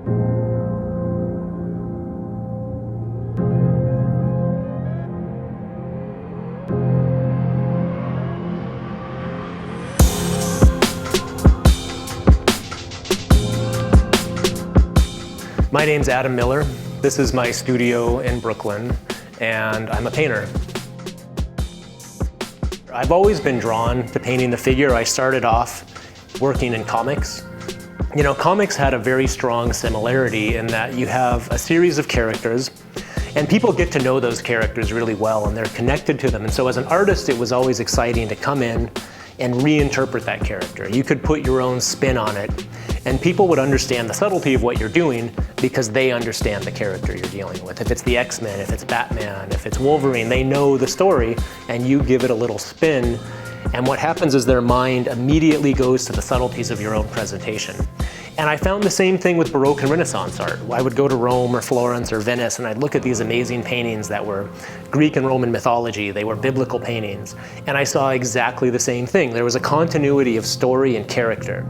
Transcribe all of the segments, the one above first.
My name's Adam Miller. This is my studio in Brooklyn, and I'm a painter. I've always been drawn to painting the figure. I started off working in comics. You know, comics had a very strong similarity in that you have a series of characters, and people get to know those characters really well, and they're connected to them. And so as an artist, it was always exciting to come in and reinterpret that character. You could put your own spin on it, and people would understand the subtlety of what you're doing because they understand the character you're dealing with. If it's the X-Men, if it's Batman, if it's Wolverine, they know the story, and you give it a little spin, and what happens is their mind immediately goes to the subtleties of your own presentation. And I found the same thing with Baroque and Renaissance art. I would go to Rome or Florence or Venice, and I'd look at these amazing paintings that were Greek and Roman mythology. They were biblical paintings. And I saw exactly the same thing. There was a continuity of story and character.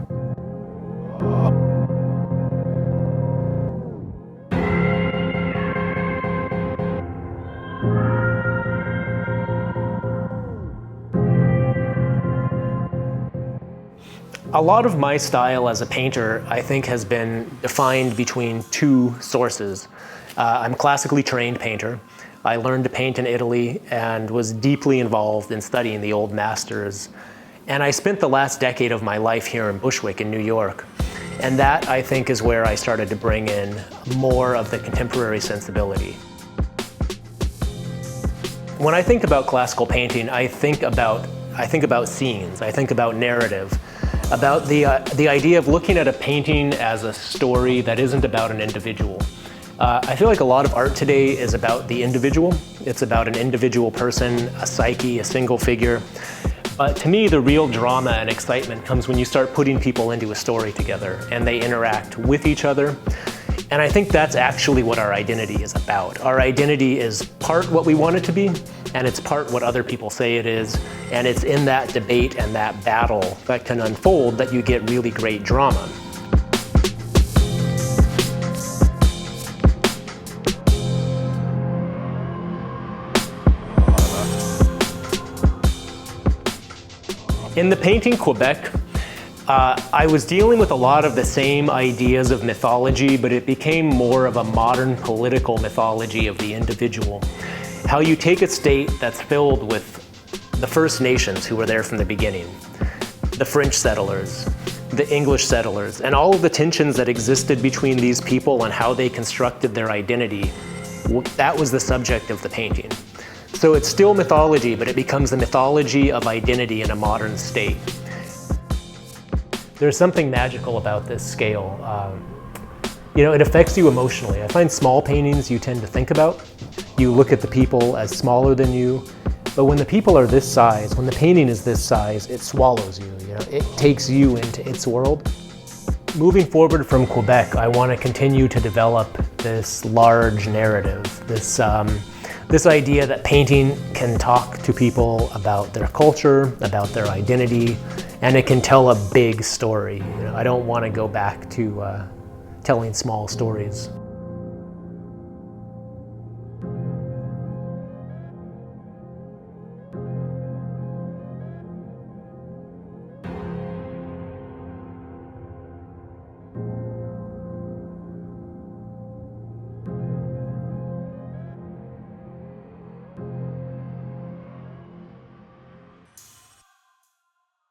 A lot of my style as a painter, I think, has been defined between two sources. I'm a classically trained painter. I learned to paint in Italy and was deeply involved in studying the old masters. And I spent the last decade of my life here in Bushwick in New York. And that, I think, is where I started to bring in more of the contemporary sensibility. When I think about classical painting, I think about scenes, I think about narrative, about the idea of looking at a painting as a story that isn't about an individual. I feel like a lot of art today is about the individual. It's about an individual person, a psyche, a single figure. But to me, the real drama and excitement comes when you start putting people into a story together and they interact with each other. And I think that's actually what our identity is about. Our identity is part what we want it to be, and it's part what other people say it is. And it's in that debate and that battle that can unfold that you get really great drama. In the painting Quebec, I was dealing with a lot of the same ideas of mythology, but it became more of a modern political mythology of the individual. How you take a state that's filled with the First Nations who were there from the beginning, the French settlers, the English settlers, and all of the tensions that existed between these people and how they constructed their identity. That was the subject of the painting. So it's still mythology, but it becomes the mythology of identity in a modern state. There's something magical about this scale. You know, it affects you emotionally. I find small paintings you tend to think about. You look at the people as smaller than you, but when the people are this size, when the painting is this size, it swallows you, you know, it takes you into its world. Moving forward from Quebec, I want to continue to develop this large narrative, this idea that painting can talk to people about their culture, about their identity, and it can tell a big story. You know, I don't want to go back to telling small stories.